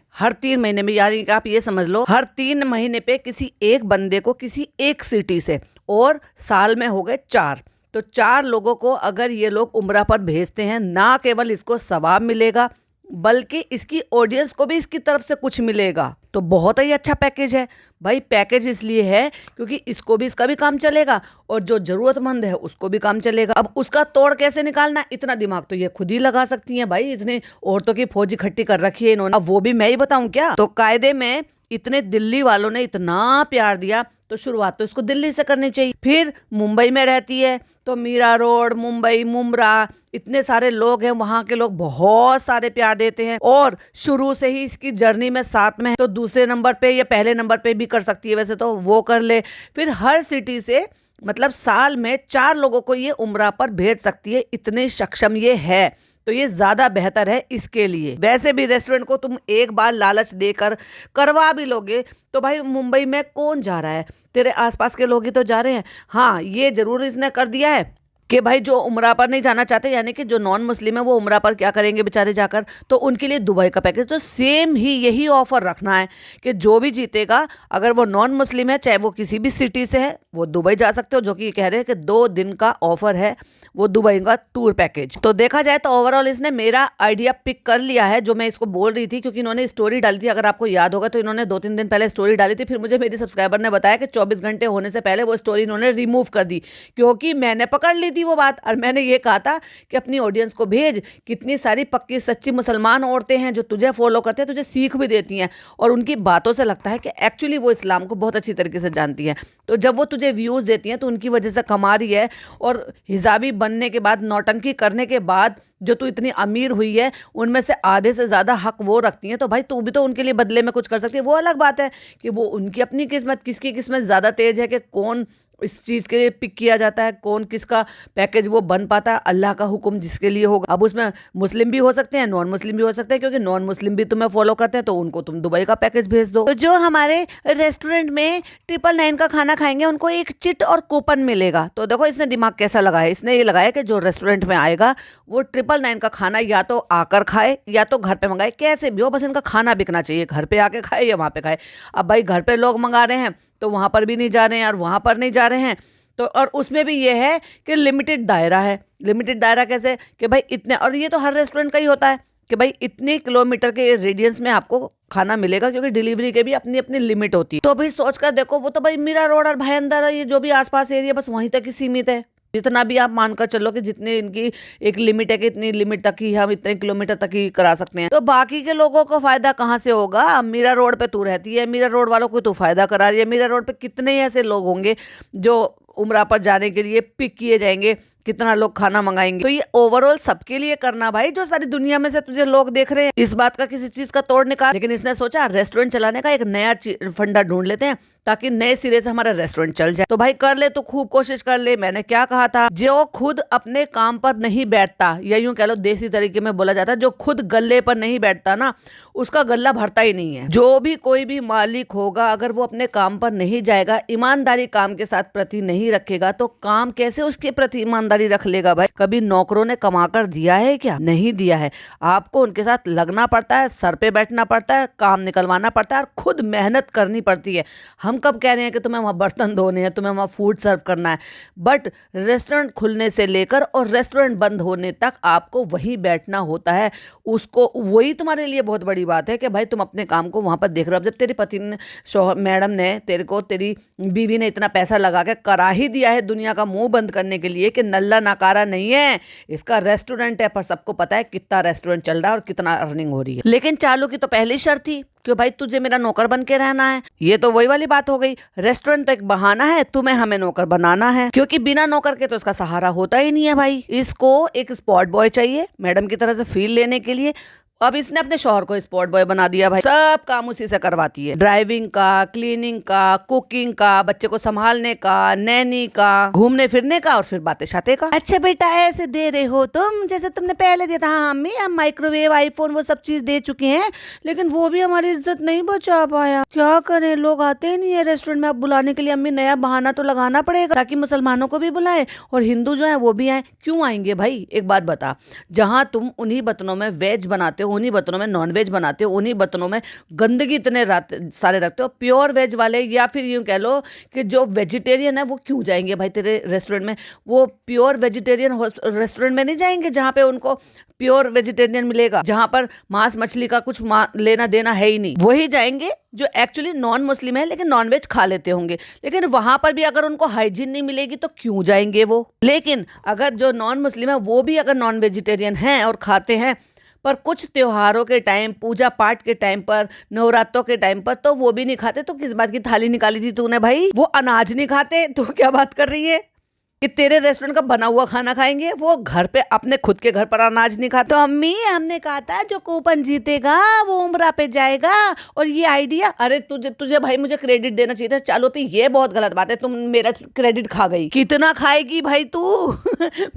यानी कि आप ये समझ लो हर 3 महीने पे किसी एक बंदे को किसी एक सिटी से, और साल में हो गए 4, तो 4 लोगों को अगर ये लोग उम्रा पर भेजते हैं, ना केवल इसको सवाब मिलेगा बल्कि इसकी ऑडियंस को भी इसकी तरफ से कुछ मिलेगा। तो बहुत ही अच्छा पैकेज है भाई। पैकेज इसलिए है क्योंकि इसको भी, इसका भी काम चलेगा और जो जरूरतमंद है उसको भी काम चलेगा। अब उसका तोड़ कैसे निकालना, इतना दिमाग तो ये खुद ही लगा सकती हैं भाई, इतने औरतों की फौज इकट्ठी कर रखी है इन्होंने। अब वो भी मैं ही बताऊं क्या? तो कायदे में इतने दिल्ली वालों ने इतना प्यार दिया तो शुरुआत तो इसको दिल्ली से करनी चाहिए। फिर मुंबई में रहती है तो मीरा रोड, मुंबई, मुम्बरा, इतने सारे लोग हैं, वहां के लोग बहुत सारे प्यार देते हैं और शुरू से ही इसकी जर्नी में साथ में है, तो दूसरे नंबर पे या पहले नंबर पे भी कर सकती है, वैसे तो वो कर ले। फिर हर सिटी से मतलब साल में 4 लोगों को ये उम्रा पर भेज सकती है, इतने सक्षम ये है, तो ये ज्यादा बेहतर है इसके लिए। वैसे भी रेस्टोरेंट को तुम एक बार लालच देकर करवा भी लोगे तो भाई मुंबई में कौन जा रहा है, तेरे आसपास के लोग ही तो जा रहे हैं। हाँ ये जरूर इसने कर दिया है कि भाई जो उम्रा पर नहीं जाना चाहते, यानी कि जो नॉन मुस्लिम है वो उम्रा पर क्या करेंगे बेचारे जाकर, तो उनके लिए दुबई का पैकेज। तो सेम ही यही ऑफर रखना है कि जो भी जीतेगा, अगर वो नॉन मुस्लिम है चाहे वो किसी भी सिटी से है, वो दुबई जा सकते हो, जो कि कह रहे हैं कि 2 दिन का ऑफर है वो दुबई का टूर पैकेज। तो देखा जाए तो ओवरऑल इसने मेरा आइडिया पिक कर लिया है जो मैं इसको बोल रही थी, क्योंकि इन्होंने स्टोरी डाली थी, अगर आपको याद होगा तो इन्होंने 2-3 दिन पहले स्टोरी डाली थी, फिर मुझे मेरी सब्सक्राइबर ने बताया कि 24 घंटे होने से पहले वो स्टोरी इन्होंने रिमूव कर दी, क्योंकि मैंने पकड़ ली थी थी वो बात, और मैंने ये कहा था कि अपनी ऑडियंस को भेज, कितनी सारी पक्की सच्ची मुसलमान औरतें हैं जो तुझे फॉलो करते हैं, तुझे सीख भी देती हैं, और उनकी बातों से लगता है कि एक्चुअली वो इस्लाम को बहुत अच्छी तरीके से जानती हैं। तो जब वो तुझे व्यूज़ देती हैं तो उनकी वजह से कमा रही है, और हिजाबी बनने के बाद, नौटंकी करने के बाद जो तू इतनी अमीर हुई है, उनमें से आधे से ज़्यादा हक वो रखती हैं। तो भाई तू भी तो उनके लिए बदले में कुछ कर सकती है। वो अलग बात है कि वो उनकी अपनी किस्मत, किसकी किस्मत ज़्यादा तेज है कि कौन इस चीज़ के लिए पिक किया जाता है, कौन किसका पैकेज वो बन पाता है। अल्लाह का हुक्म जिसके लिए होगा। अब उसमें मुस्लिम भी हो सकते हैं, नॉन मुस्लिम भी हो सकते हैं, क्योंकि नॉन मुस्लिम भी तुम्हें फॉलो करते हैं, तो उनको तुम दुबई का पैकेज भेज दो। तो जो हमारे रेस्टोरेंट में 999 का खाना खाएंगे, उनको एक चिट और कूपन मिलेगा। तो देखो इसने दिमाग कैसा लगाया, इसने ये लगाया कि जो रेस्टोरेंट में आएगा वो 999 का खाना या तो आकर खाए या तो घर पे मंगाए, कैसे भी हो, बस इनका खाना बिकना चाहिए। घर पे आके खाए या वहाँ पे खाए। अब भाई घर पे लोग मंगा रहे हैं तो वहाँ पर भी नहीं जा रहे हैं, और वहाँ पर नहीं जा रहे हैं तो, और उसमें भी ये है कि लिमिटेड दायरा है। लिमिटेड दायरा कैसे कि भाई इतने, और ये तो हर रेस्टोरेंट का ही होता है कि भाई इतने किलोमीटर के रेडियंस में आपको खाना मिलेगा, क्योंकि डिलीवरी के भी अपनी अपनी लिमिट होती है। तो भाई सोच कर देखो, वो तो भाई मीरा रोड और भाईंदर, ये जो भी आसपास एरिया, बस वहीं तक ही सीमित है। जितना भी आप मानकर चलो कि जितनी इनकी एक लिमिट है कि इतनी लिमिट तक ही हम इतने किलोमीटर तक ही करा सकते हैं, तो बाकी के लोगों को फायदा कहाँ से होगा। मीरा रोड पे तू रहती है, मीरा रोड वालों को तू फायदा करा रही है। मीरा रोड पे कितने ऐसे लोग होंगे जो उम्रा पर जाने के लिए पिक किए जाएंगे, कितना लोग खाना मंगाएंगे। तो ये ओवरऑल सबके लिए करना भाई, जो सारी दुनिया में से तुझे लोग देख रहे हैं, इस बात का किसी चीज का तोड़ निकाल। लेकिन इसने सोचा रेस्टोरेंट चलाने का एक नया फंडा ढूंढ लेते हैं, ताकि नए सिरे से हमारा रेस्टोरेंट चल जाए। तो भाई कर ले, तो खूब कोशिश कर ले। मैंने क्या कहा था, जो खुद अपने काम पर नहीं बैठता, या यूं कह लो देसी तरीके में बोला जाता है, जो खुद गल्ले पर नहीं बैठता ना, उसका गल्ला भरता ही नहीं है। जो भी कोई भी मालिक होगा, अगर वो अपने काम पर नहीं जाएगा, ईमानदारी काम के साथ प्रति नहीं रखेगा, तो काम कैसे उसके प्रति ईमानदारी रख लेगा भाई। कभी नौकरों ने कमा कर दिया है क्या? नहीं दिया है। आपको उनके साथ लगना पड़ता है, सर पे बैठना पड़ता है, काम निकलवाना पड़ता है, और खुद मेहनत करनी पड़ती है। हम कब कह रहे हैं कि तुम्हें वहाँ बर्तन धोने हैं, तुम्हें वहाँ फूड सर्व करना है, बट रेस्टोरेंट खुलने से लेकर और रेस्टोरेंट बंद होने तक आपको वहीं बैठना होता है। उसको वही तुम्हारे लिए बहुत बड़ी बात है कि भाई तुम अपने काम को वहाँ पर देख रहे हो। अब जब तेरे पति ने, मैडम ने तेरे को, तेरी बीवी ने इतना पैसा लगा के करा ही दिया है दुनिया का मुंह बंद करने के लिए कि नल्ला नकारा नहीं है, इसका रेस्टोरेंट है, पर सबको पता है कितना रेस्टोरेंट चल रहा है और कितना अर्निंग हो रही है। लेकिन चालू की तो पहली शर्त थी कि भाई तुझे मेरा नौकर बन के रहना है। ये तो वही वाली बात हो गई, रेस्टोरेंट तो एक बहाना है, तुम्हें हमें नौकर बनाना है, क्योंकि बिना नौकर के तो इसका सहारा होता ही नहीं है भाई। इसको एक स्पॉट बॉय चाहिए मैडम की तरह से फील लेने के लिए। अब इसने अपने शौहर को स्पॉट बॉय बना दिया भाई, सब काम उसी से करवाती है, ड्राइविंग का, क्लीनिंग का, कुकिंग का, बच्चे को संभालने का, नैनी का, घूमने फिरने का, और फिर बातें शाते का। अच्छा बेटा ऐसे दे रहे हो तुम जैसे तुमने पहले दिया था। हाँ अम्मी, हम माइक्रोवेव, आईफोन, वो सब चीज दे चुके हैं, लेकिन वो भी हमारी इज्जत नहीं बचा पाया। क्या करें, लोग आते ही नहीं है रेस्टोरेंट में। अब बुलाने के लिए अम्मी नया बहाना तो लगाना पड़ेगा, ताकि मुसलमानों को भी बुलाए और हिंदू जो है वो भी आए। क्यों आएंगे भाई, एक बात बता, जहाँ तुम उन्हीं बर्तनों में वेज बनाते हो, उन्हीं बर्तनों में नॉन वेज बनाते हो, उन्हीं बर्तनों में गंदगी इतने सारे रखते हो। प्योर वेज वाले, या फिर यूं कह लो कि जो वेजिटेरियन है, वो क्यों जाएंगे भाई तेरे रेस्टोरेंट में? वो प्योर वेजिटेरियन रेस्टोरेंट में नहीं जाएंगे जहां पे उनको प्योर वेजिटेरियन मिलेगा, जहां पर मांस मछली का कुछ लेना देना है ही नहीं। वही जाएंगे जो एक्चुअली नॉन मुस्लिम है लेकिन नॉन वेज खा लेते होंगे। लेकिन वहां पर भी अगर उनको हाइजीन नहीं मिलेगी तो क्यों जाएंगे वो? लेकिन अगर जो नॉन मुस्लिम है वो भी अगर नॉन वेजिटेरियन हैं और खाते हैं, पर कुछ त्योहारों के टाइम, पूजा पाठ के टाइम पर, नवरात्रों के टाइम पर तो वो भी नहीं खाते, तो किस बात की थाली निकाली थी तूने भाई? वो अनाज नहीं खाते तो क्या बात कर रही है कि तेरे रेस्टोरेंट का बना हुआ खाना खाएंगे? वो घर पे अपने खुद के घर पर अनाज नहीं खाते। तो अम्मी हमने कहा था जो कूपन जीतेगा वो उम्रा पे जाएगा, और ये आइडिया, अरे तुझे भाई मुझे क्रेडिट देना चाहिए था। चलो भी ये बहुत गलत बात है, तुम मेरा क्रेडिट खा गई। कितना खाएगी भाई तू?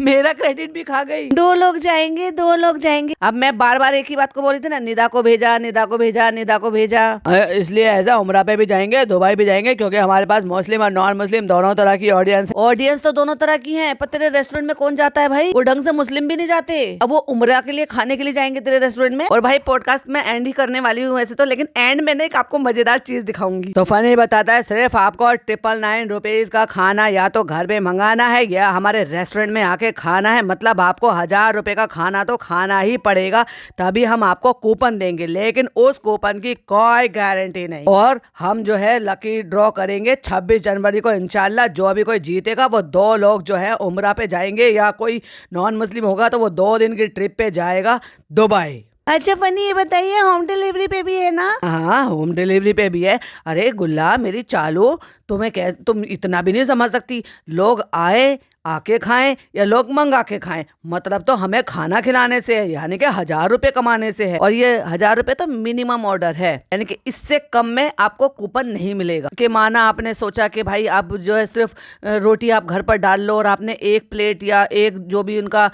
मेरा क्रेडिट भी खा गई। 2 लोग जाएंगे, 2 लोग जाएंगे। अब मैं बार बार एक ही बात को बोल रही थी ना, निदा को भेजा, निदा को भेजा, निदा को भेजा, इसलिए ऐसा उम्रा पे भी जाएंगे, दुबई भी जाएंगे, क्योंकि हमारे पास मुस्लिम और नॉन मुस्लिम दोनों तरह की ऑडियंस तो दोनों तरह की है। पर तेरे रेस्टोरेंट में कौन जाता है भाई? वो ढंग से मुस्लिम भी नहीं जाते। अब वो उम्रा के लिए खाने के लिए जाएंगे तेरे रेस्टोरेंट में। और भाई पॉडकास्ट में एंड ही करने वाली हूँ वैसे तो, लेकिन एंड में एक आपको मजेदार चीज दिखाऊंगी। तो फनी बताता है, सिर्फ आपको 999 रुपीज का खाना या तो घर पे मंगाना है या हमारे रेस्टोरेंट में आके खाना है। मतलब आपको 1000 रुपए का खाना तो खाना ही पड़ेगा, तभी हम आपको कूपन देंगे। लेकिन उस कूपन की कोई गारंटी नहीं। और हम जो है लकी ड्रॉ करेंगे 26 जनवरी को इंशाल्लाह। जो अभी कोई जीतेगा वो 2 लोग जो है उम्रा पे जाएंगे, या कोई नॉन मुस्लिम होगा तो वो 2 दिन की ट्रिप पे जाएगा दुबई। अच्छा फनी, ये बताइए होम डिलीवरी पे भी है ना? हाँ, होम डिलीवरी पे भी है। अरे गुल्ला मेरी चालू, तुम इतना भी नहीं समझ सकती। लोग आए आके खाएं या लोग मंगा के खाएं, मतलब तो हमें खाना खिलाने से है, यानी कि 1,000 रुपए कमाने से है। और ये 1,000 रुपए तो मिनिमम ऑर्डर है, यानी कि इससे कम में आपको कूपन नहीं मिलेगा। कि माना आपने सोचा कि भाई आप जो है सिर्फ रोटी आप घर पर डाल लो, और आपने 1 प्लेट या एक जो भी उनका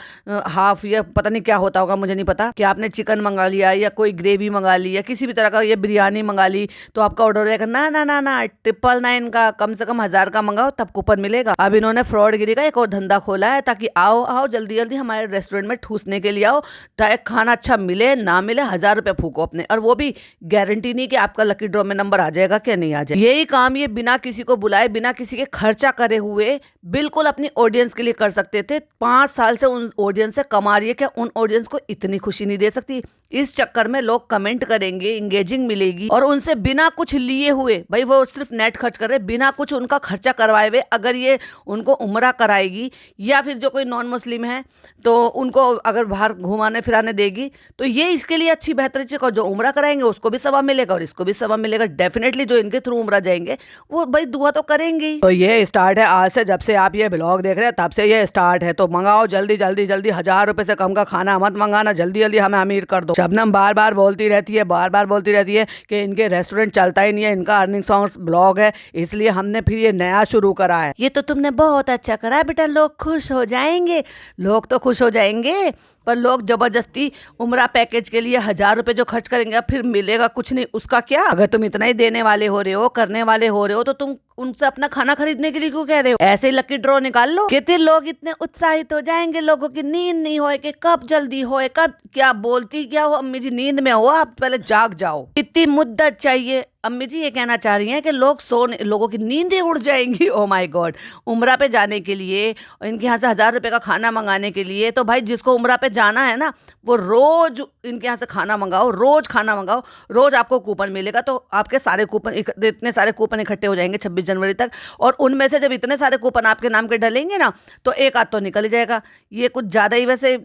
हाफ या पता नहीं क्या होता होगा, मुझे नहीं पता, कि आपने चिकन मंगा लिया या कोई ग्रेवी मंगा ली या किसी भी तरह का ये बिरयानी मंगा ली, तो आपका ऑर्डर हो जाएगा ना ना ना ना 999 का, कम से कम 1,000 का मंगाओ तब कूपन मिलेगा। अब इन्होंने फ्रॉडगिरी का एक और धंधा खोला है, ताकि आओ आओ जल्दी जल्दी हमारे रेस्टोरेंट में ठूसने के लिए आओ, चाहे खाना अच्छा मिले ना मिले, 1,000 रुपए फूको अपने, और वो भी गारंटी नहीं कि आपका लकी ड्रॉ में नंबर आ जाएगा क्या नहीं आ जाएगा। यही काम ये बिना किसी को बुलाए, बिना किसी के खर्चा करे हुए बिल्कुल अपनी ऑडियंस के लिए कर सकते थे। 5 साल से उन ऑडियंस से कमा रही है, क्या उन ऑडियंस को इतनी खुशी नहीं दे सकती? इस चक्कर में लोग कमेंट करेंगे, इंगेजिंग मिलेगी, और उनसे बिना कुछ लिए हुए, भाई वो सिर्फ नेट खर्च कर रहे, बिना कुछ उनका खर्चा करवाए हुए अगर ये उनको उम्रा कराएगी, या फिर जो कोई नॉन मुस्लिम है तो उनको अगर बाहर घुमाने फिराने देगी, तो ये इसके लिए अच्छी बेहतरीन चीज। जो उम्रा कराएंगे उसको भी सवाब मिलेगा और इसको भी सवाब मिलेगा। डेफिनेटली जो इनके थ्रू उम्रा जाएंगे वो भाई दुआ तो करेंगे। तो ये स्टार्ट है आज से, जब से आप ये ब्लॉग देख रहे हैं तब से ये स्टार्ट है। तो मंगाओ जल्दी जल्दी जल्दी, 1,000 रुपए से कम का खाना मत मंगाना, जल्दी जल्दी हमें अमीर कर दो। शबनम बार बार बोलती रहती है कि इनके रेस्टोरेंट चलता ही नहीं है, इनका अर्निंग सोर्स ब्लॉग है, इसलिए हमने फिर ये नया शुरू करा है। ये तो तुमने बहुत अच्छा करा बेटा, लोग खुश हो जाएंगे। लोग तो खुश हो जाएंगे, पर लोग जबरदस्ती उम्रा पैकेज के लिए 1,000 रुपए जो खर्च करेंगे, फिर मिलेगा कुछ नहीं, उसका क्या? अगर तुम इतना ही देने वाले हो रहे हो, करने वाले हो रहे हो, तो तुम उनसे अपना खाना खरीदने के लिए क्यों कह रहे हो? ऐसे ही लकी ड्रॉ निकाल लो। कितने लोग इतने उत्साहित हो जाएंगे, लोगों की नींद नहीं होए कि कब जल्दी होए, कब। क्या बोलती क्या हो अम्मी जी, नींद में हो आप, पहले जाग जाओ। इतनी मुद्दत चाहिए। अम्मी जी ये कहना चाह रही हैं कि लोगों की नींदें उड़ जाएंगी। ओ माय गॉड, उम्रा पे जाने के लिए, इनके यहाँ से 1,000 रुपए का खाना मंगाने के लिए, तो भाई जिसको उम्रा पे जाना है ना, वो रोज इनके यहाँ से खाना मंगाओ, रोज खाना मंगाओ, रोज आपको कूपन मिलेगा। तो आपके सारे कूपन, इतने सारे कूपन इकट्ठे हो जाएंगे 26 जनवरी तक, और उनमें से जब इतने सारे कूपन आपके नाम के डलेंगे ना, तो एक आध तो निकल ही जाएगा। ये कुछ ज्यादा ही, वैसे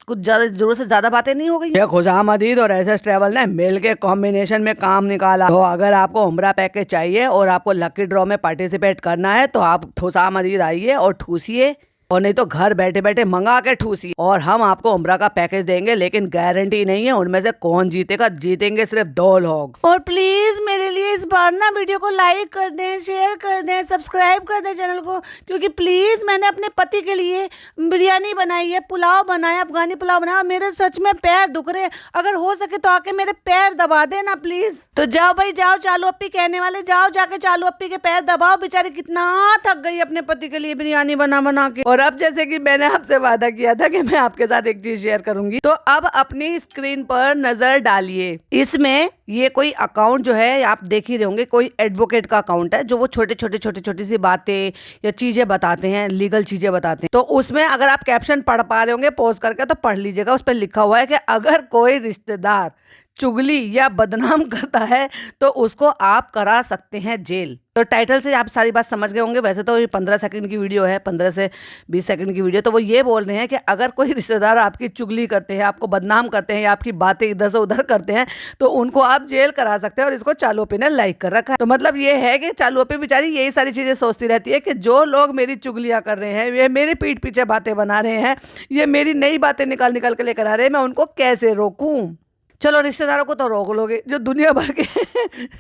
कुछ ज्यादा जरूरत से ज्यादा बातें नहीं हो गई। ये खुशामदीद और एसएस ट्रैवल ने मिल के कॉम्बिनेशन में काम निकाला। तो अगर आपको उम्रा पैकेज चाहिए और आपको लकी ड्रॉ में पार्टिसिपेट करना है, तो आप खुशामदीद आइए और ठूसिए, और नहीं तो घर बैठे बैठे मंगा के ठूसिए, और हम आपको उम्रा का पैकेज देंगे, लेकिन गारंटी नहीं है उनमें से कौन जीतेगा। जीतेंगे सिर्फ 2 लोग। और प्लीज मेरे लिए इस बार ना वीडियो को लाइक कर दें, शेयर कर दें, सब्सक्राइब कर दें चैनल को, क्योंकि प्लीज मैंने अपने पति के लिए बिरयानी बनाई है, पुलाव बनाया, अफगानी पुलाव बनाया, मेरे सच में पैर दुख रहे। अगर हो सके तो आके मेरे पैर दबा देना प्लीज। तो जाओ भाई जाओ, चालू अप्पी कहने वाले, जाओ जाके चालू अप्पी के पैर दबाओ, बेचारी कितना थक गई अपने पति के लिए बिरयानी बना बना के। और अब जैसे कि मैंने आपसे वादा किया था कि मैं आपके साथ एक चीज शेयर करूंगी, तो अब अपनी स्क्रीन पर नजर डालिए। इसमें ये कोई अकाउंट जो है आप देख ही रहे होंगे, कोई एडवोकेट का अकाउंट है, जो वो छोटी सी बातें या चीजें बताते हैं, लीगल चीजें बताते हैं। तो उसमें अगर आप कैप्शन पढ़ पा रहे होंगे पॉज करके, तो पढ़ लीजिएगा। उस पर लिखा हुआ है कि अगर कोई रिश्तेदार चुगली या बदनाम करता है तो उसको आप करा सकते हैं जेल। तो टाइटल से आप सारी बात समझ गए होंगे। वैसे तो ये 15 सेकंड की वीडियो है, 15 से 20 सेकंड की वीडियो। तो वो ये बोल रहे हैं कि अगर कोई रिश्तेदार आपकी चुगली करते हैं, आपको बदनाम करते हैं, या आपकी बातें इधर से उधर करते हैं, तो उनको आप जेल करा सकते हैं। और इसको चालूपी ने लाइक कर रखा है। तो मतलब ये है कि चालूपी बेचारी यही सारी चीजें सोचती रहती है कि जो लोग मेरी चुगलियां कर रहे हैं, ये मेरे पीठ पीछे बातें बना रहे हैं, ये मेरी नई बातें निकाल निकाल के लेकर आ रहे हैं, मैं उनको कैसे रोकूं। चलो रिश्तेदारों को तो रोक लोगे, जो दुनिया भर के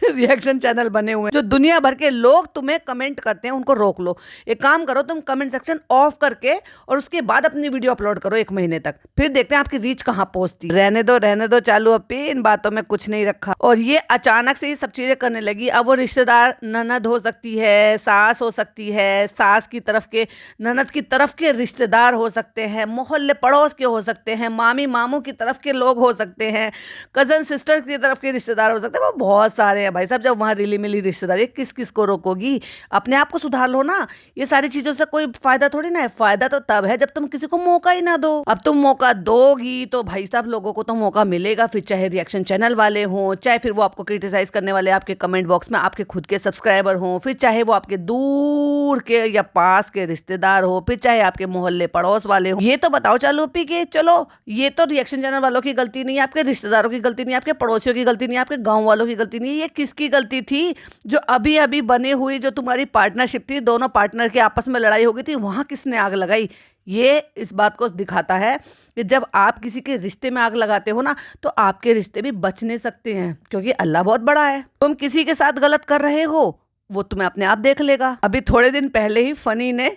रिएक्शन चैनल बने हुए हैं, जो दुनिया भर के लोग तुम्हें कमेंट करते हैं, उनको रोक लो। एक काम करो, तुम कमेंट सेक्शन ऑफ करके और उसके बाद अपनी वीडियो अपलोड करो 1 महीने तक, फिर देखते हैं आपकी रीच कहाँ पहुंचती। रहने दो चालू अप्पी, इन बातों में कुछ नहीं रखा। और ये अचानक से ये सब चीजें करने लगी। अब वो रिश्तेदार ननद हो सकती है, सास हो सकती है, सास की तरफ के, ननद की तरफ के रिश्तेदार हो सकते हैं, मोहल्ले पड़ोस के हो सकते हैं, मामी मामू की तरफ के लोग हो सकते हैं, कजन सिस्टर की तरफ के रिश्तेदार हो सकते हैं, वो बहुत सारे हैं भाई साहब। जब वहाँ रिली मिली रिश्तेदारी, किस किस को रोकोगी? अपने आप को सुधार लो ना। ये सारी चीजों से कोई फायदा थोड़ी ना है। फायदा तो तब है जब तुम किसी को मौका ही ना दो। अब तुम मौका दोगी तो भाई साहब लोगों को तो मौका मिलेगा, फिर चाहे रिएक्शन चैनल वाले हों, चाहे फिर वो आपको क्रिटिसाइज करने वाले आपके कमेंट बॉक्स में आपके खुद के सब्सक्राइबर हों, फिर चाहे वो आपके दूर के या पास के रिश्तेदार हो, फिर चाहे आपके मोहल्ले पड़ोस वाले हो। ये तो बताओ चालू पी के चलो, ये तो रिएक्शन चैनल वालों की गलती नहीं है, आपके रिश्तेदारों की गलती नहीं है, आपके पड़ोसियों की गलती नहीं है, आपके गांव वालों की गलती नहीं है। ये किसकी गलती थी? जो अभी अभी बने हुई जो तुम्हारी पार्टनरशिप थी, दोनों पार्टनर के आपस में लड़ाई हो गई थी, वहां किसने आग लगाई? ये इस बात को दिखाता है कि जब आप किसी के रिश्ते में आग लगाते हो ना, तो आपके रिश्ते भी बच नहीं सकते हैं, क्योंकि अल्लाह बहुत बड़ा है। तुम किसी के साथ गलत कर रहे हो, वो तुम्हें अपने आप देख लेगा। अभी थोड़े दिन पहले ही फनी ने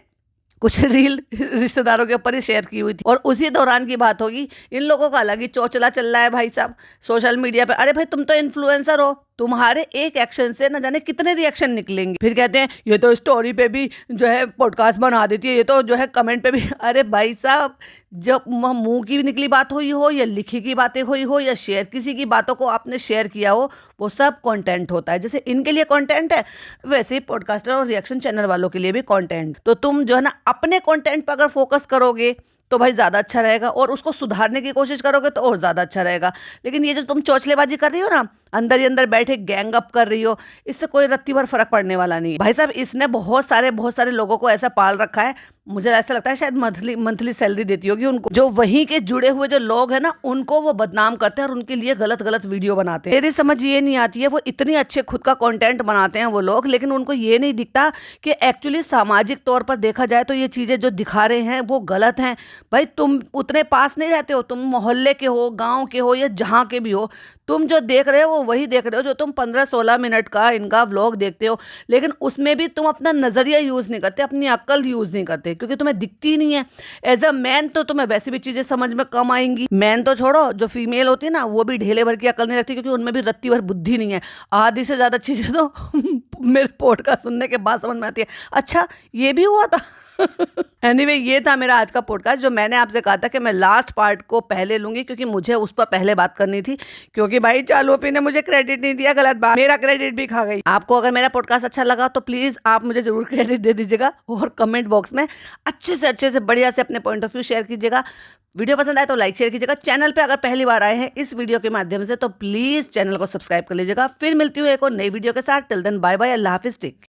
कुछ रील रिश्तेदारों के ऊपर ही शेयर की हुई थी, और उसी दौरान की बात होगी। इन लोगों का अलग ही चौचला चल रहा है भाई साहब सोशल मीडिया पे। अरे भाई तुम तो इन्फ्लुएंसर हो, तुम्हारे एक एक्शन से न जाने कितने रिएक्शन निकलेंगे। फिर कहते हैं ये तो स्टोरी पे भी जो है पॉडकास्ट बना देती है, ये तो जो है कमेंट पे भी। अरे भाई साहब, जब मुंह की निकली बात हुई हो या लिखी की बातें हुई हो या शेयर किसी की बातों को आपने शेयर किया हो, वो सब कंटेंट होता है। जैसे इनके लिए कंटेंट है, वैसे ही पॉडकास्टर और रिएक्शन चैनल वालों के लिए भी कंटेंट। तो तुम जो है ना अपने कंटेंट पर अगर फोकस करोगे तो भाई ज़्यादा अच्छा रहेगा, और उसको सुधारने की कोशिश करोगे तो और ज़्यादा अच्छा रहेगा। लेकिन ये जो तुम चौचलेबाजी कर रही हो ना, अंदर ही अंदर बैठे गैंग अप कर रही हो, इससे कोई रत्ती भर फर्क पड़ने वाला नहीं है भाई साहब। इसने बहुत सारे लोगों को ऐसा पाल रखा है, मुझे ऐसा लगता है शायद मंथली सैलरी देती होगी उनको। जो वहीं के जुड़े हुए जो लोग हैं ना, उनको वो बदनाम करते हैं और उनके लिए गलत गलत वीडियो बनाते हैं। मेरी समझ ये नहीं आती है, वो इतने अच्छे खुद का कंटेंट बनाते हैं वो लोग, लेकिन उनको ये नहीं दिखता कि एक्चुअली सामाजिक तौर पर देखा जाए तो ये चीज़ें जो दिखा रहे हैं वो गलत हैं। भाई तुम उतने पास नहीं रहते हो, तुम मोहल्ले के हो, गाँव के हो या जहाँ के भी हो, तुम जो देख रहे हो वो वही देख रहे हो जो तुम 15-16 मिनट का इनका व्लॉग देखते हो। लेकिन उसमें भी तुम अपना नज़रिया यूज़ नहीं करते, अपनी अक्ल यूज़ नहीं करते, क्योंकि तुम्हें दिखती ही नहीं है। एज अ मैन तो तुम्हें वैसे भी चीज़ें समझ में कम आएंगी। मैन तो छोड़ो, जो फीमेल होती है ना, वो भी ढेले भर की अकल नहीं रखती, क्योंकि उनमें भी रत्ती भर बुद्धि नहीं है। आधी से ज़्यादा चीज़ें तो मेरे पॉडकास्ट सुनने के बाद समझ में आती है, अच्छा ये भी हुआ था। एनीवे, ये था मेरा आज का पॉडकास्ट, जो मैंने आपसे कहा था कि मैं लास्ट पार्ट को पहले लूंगी, क्योंकि मुझे उस पर पहले बात करनी थी। क्योंकि भाई चालूपी ने मुझे क्रेडिट नहीं दिया, गलत बात, मेरा क्रेडिट भी खा गई। आपको अगर मेरा पॉडकास्ट अच्छा लगा तो प्लीज़ आप मुझे जरूर क्रेडिट दे दीजिएगा, और कमेंट बॉक्स में अच्छे से बढ़िया से अपने पॉइंट ऑफ व्यू शेयर कीजिएगा। वीडियो पसंद आए तो लाइक शेयर कीजिएगा। चैनल पे अगर पहली बार आए हैं इस वीडियो के माध्यम से तो प्लीज़ चैनल को सब्सक्राइब कर लीजिएगा। फिर मिलती हूँ एक और नई वीडियो के साथ। टिल देन बाय बाय, अल्लाह हाफिज़, टेक।